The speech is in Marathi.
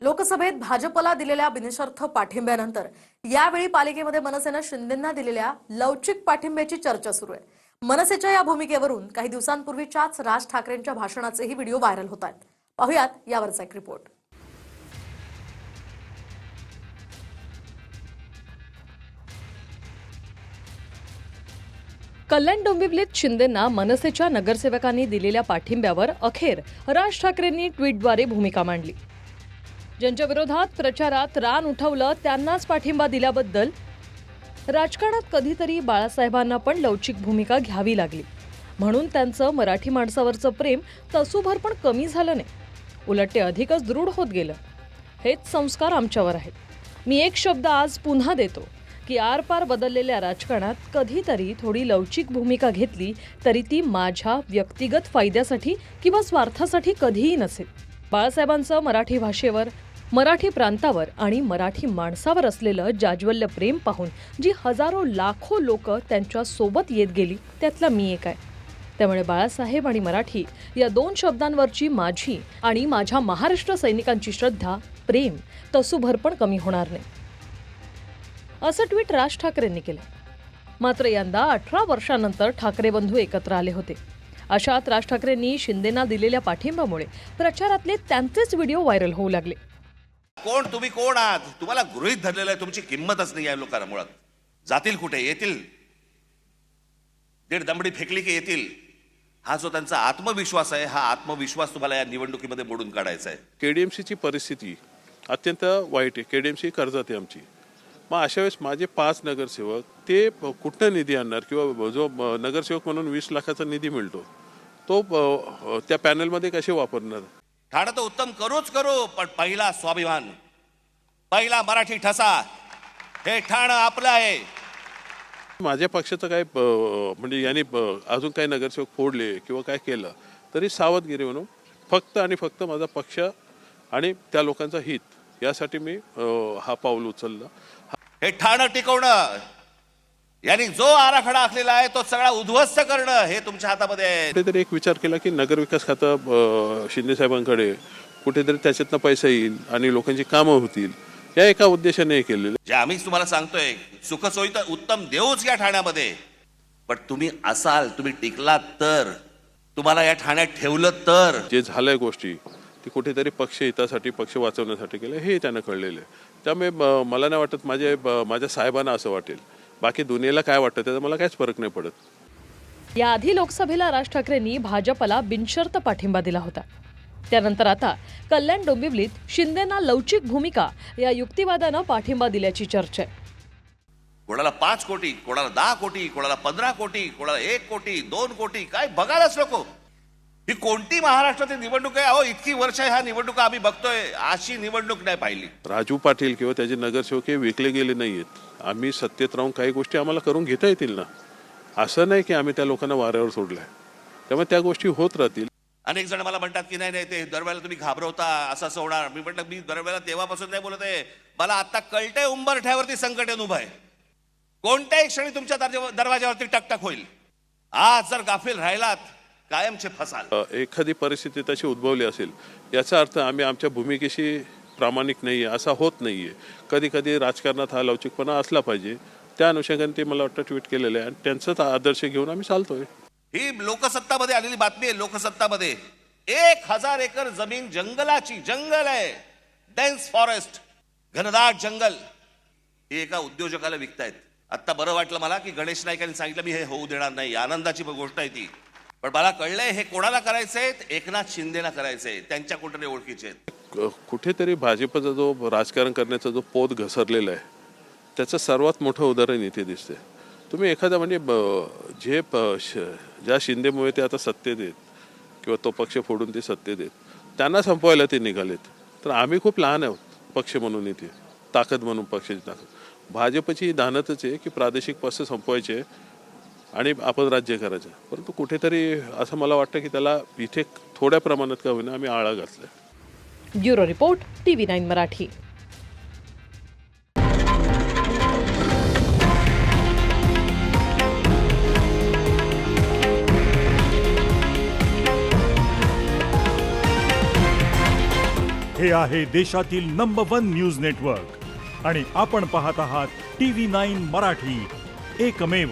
लोकसभेत भाजपला दिलेल्या बिनशर्त पाठिंब्यानंतर यावेळी पालिकेमध्ये मनसेनं शिंदेंना दिलेल्या लवचिक पाठिंब्याची चर्चा सुरू आहे. मनसेच्या या भूमिकेवरून काही दिवसांपूर्वीच्याच राज ठाकरेंच्या भाषणाचेही व्हिडिओ व्हायरल होत आहेत. पाहुयात यावरचा एक रिपोर्ट. कल्याण डोंबिवलीत शिंदेंना मनसेच्या नगरसेवकांनी दिलेल्या पाठिंब्यावर अखेर राज ठाकरेंनी ट्विटद्वारे भूमिका मांडली. ज्यांच्या विरोधात प्रचारात रान उठवलं त्यांनाच पाठिंबा दिल्याबद्दल राजकारणात कधीतरी बाळासाहेबांना पण लवचिक भूमिका घ्यावी लागली, म्हणून त्यांचं मराठी माणसावरचं प्रेम तसूभर पण कमी झालं नाही, उलट ते अधिकच दृढ होत गेलं. हेच संस्कार आमच्यावर आहेत. मी एक शब्द आज पुन्हा देतो की आरपार बदललेल्या राजकारणात कधीतरी थोडी लवचिक भूमिका घेतली तरी ती माझ्या व्यक्तिगत फायद्यासाठी किंवा स्वार्थासाठी कधीही नसेल. बाळासाहेबांचं मराठी भाषेवर, मराठी प्रांतावर आणि मराठी माणसावर असलेलं जाज्वल्य प्रेम पाहून जी हजारो लाखो लोक त्यांच्या सोबत येत गेली त्यातला मी एक आहे. त्यामुळे बाळासाहेब आणि मराठी या दोन शब्दांवरची माझी आणि माझ्या महाराष्ट्र सैनिकांची श्रद्धा, प्रेम तसूभर पण कमी होणार नाही, असं ट्विट राज ठाकरेंनी केलं. मात्र यंदा 18 वर्षांनंतर ठाकरे बंधू एकत्र आले होते. अशात राज ठाकरेंनी शिंदेंना दिलेल्या पाठिंब्यामुळे प्रचारातले त्यांचेच व्हिडिओ व्हायरल होऊ लागले. कोण तुम्ही, कोण आहात? तुम्हाला गृहीत धरलेलं आहे, तुमची किंमतच नाही आहे लोकांना. मुळात जातील कुठे, येतील, दीड दमडी फेकली की येतील. हा जो त्यांचा आत्मविश्वास आहे, हा आत्मविश्वास तुम्हाला या निवडणुकीमध्ये मोडून काढायचा आहे. केडीएमसीची परिस्थिती अत्यंत वाईट आहे. केडीएमसी कर्जात आहे आमची. मग अशा वेळेस माझे 5 नगरसेवक ते कुठनं निधी आणणार, किंवा जो नगरसेवक म्हणून 20 लाखाचा निधी मिळतो तो त्या पॅनलमध्ये कसे वापरणार? ठाणं तर उत्तम करूच करू, पण पहिला स्वाभिमान, पहिला मराठी ठसा, हे ठाणं आपलं आहे. माझ्या पक्षाचं काय म्हणजे यांनी अजून काही नगरसेवक फोडले किंवा काय केलं तरी सावधगिरी म्हणून फक्त आणि फक्त माझा पक्ष आणि त्या लोकांचा हित यासाठी मी हा पाऊल उचलला. हे ठाणं टिकवणं, यांनी जो आराखडा आखलेला आहे तो सगळा उद्ध्वस्त करणं हे तुमच्या हातामध्ये आहे. कुठेतरी एक विचार केला की नगरविकास खातं शिंदे साहेबांकडे कुठेतरी त्याच्यातनं पैसा येईल आणि लोकांची कामं होतील, या एका उद्देशाने केलेलं. जे आम्हीच तुम्हाला सांगतोय, सुखसोयी तर उत्तम देऊच या ठाण्यामध्ये, पण तुम्ही असाल, तुम्ही टिकलात तर, तुम्हाला या ठाण्यात ठेवलं तर. जे झालंय गोष्टी ती कुठेतरी पक्ष हितासाठी, पक्ष वाचवण्यासाठी केलं हे त्यांना कळलेलं आहे. त्यामुळे मला नाही वाटत माझ्या साहेबांना असं वाटेल. बाकी दुनियेला काय वाटतं त्याचा मला काहीच फरक नाही पडत. याआधी लोकसभेला राज ठाकरेंनी भाजपला बिनशर्त पाठिंबा दिला होता. त्यानंतर आता कल्याण डोंबिवलीत शिंदेंना लवचिक भूमिका या युक्तिवादानं पाठिंबा दिल्याची चर्चा आहे. कोणाला 5 कोटी, कोणाला 10 कोटी, कोणाला 15 कोटी, कोणाला 1 कोटी, 2 कोटी, काय बघायलाच नको. ही कोणती महाराष्ट्रातील निवडणूक आहे? अहो, इतकी वर्ष ह्या निवडणुका आम्ही बघतोय, अशी निवडणूक नाही पाहिली. राजू पाटील किंवा त्याचे नगरसेवक हे विकले गेले नाहीयेत. आम्ही सत्तेत राहून काही गोष्टी आम्हाला करून घेता येतील ना. असं नाही की आम्ही त्या लोकांना वाऱ्यावर सोडलंय. त्यामुळे त्या गोष्टी होत राहतील. अनेक जण मला म्हणतात की नाही ते दरवेळेला तुम्ही घाबरवता, असं होणार. मी म्हटलं मी दरवेळेला तेव्हापासून नाही बोलत आहे. मला आता कळतंय उंबरठ्यावरती संकट येऊन उभं आहे. कोणत्याही क्षणी तुमच्या दरवाज्यावरती टकटक होईल. आज जर गाफील राहिलात कायमचे फसाल. एखादी परिस्थिती तशी उद्भवली असेल याचा अर्थ आम्ही आमच्या भूमिकेशी प्रामाणिक नाहीये, असा होत नाहीये. कधी कधी राजकारणात हा लवचिकपणा असला पाहिजे. त्या अनुषंगाने ते मला वाटतं ट्विट केलेलं आहे आणि त्यांचाच आदर्श घेऊन आम्ही चालतोय. ही लोकसत्तामध्ये आलेली बातमी आहे. लोकसत्तामध्ये 1000 एकर जमीन जंगलाची, जंगल आहे, डेन्स फॉरेस्ट, घनदाट जंगल, हे एका उद्योजकाला विकतायत. आता बरं वाटलं मला की गणेश नाईकांनी सांगितलं मी हे होऊ देणार नाही. आनंदाची गोष्ट आहे ती. पण मला कळलंय हे कोणाला करायचंय? एकनाथ शिंदेना करायचंय. त्यांच्या कुठे ओळखीचे आहेत. कुठेतरी भाजपचा जो राजकारण करण्याचा जो पोत घसरलेला आहे त्याचं सर्वात मोठं उदाहरण इथे दिसते. तुम्ही एखादा म्हणजे ज्या शिंदेमुळे ते आता सत्तेत आहेत किंवा तो पक्ष फोडून ते सत्तेत आहेत, त्यांना संपवायला ते निघालेत. तर आम्ही खूप लहान आहोत पक्ष म्हणून, इथे ताकद म्हणून पक्षाची ताकद. भाजपची धानतच आहे की प्रादेशिक पक्ष संपवायचे आणि आपण राज्य करायचं. परंतु कुठेतरी असं मला वाटतं की त्याला इथे थोड्या प्रमाणात का होईना आम्ही आळा घातलाय. Bureau report, TV9 Marathi. हे आहे देशातील नंबर 1 न्यूज नेटवर्क आणि आपण पाहत आहात TV9 मराठी, एकमेव.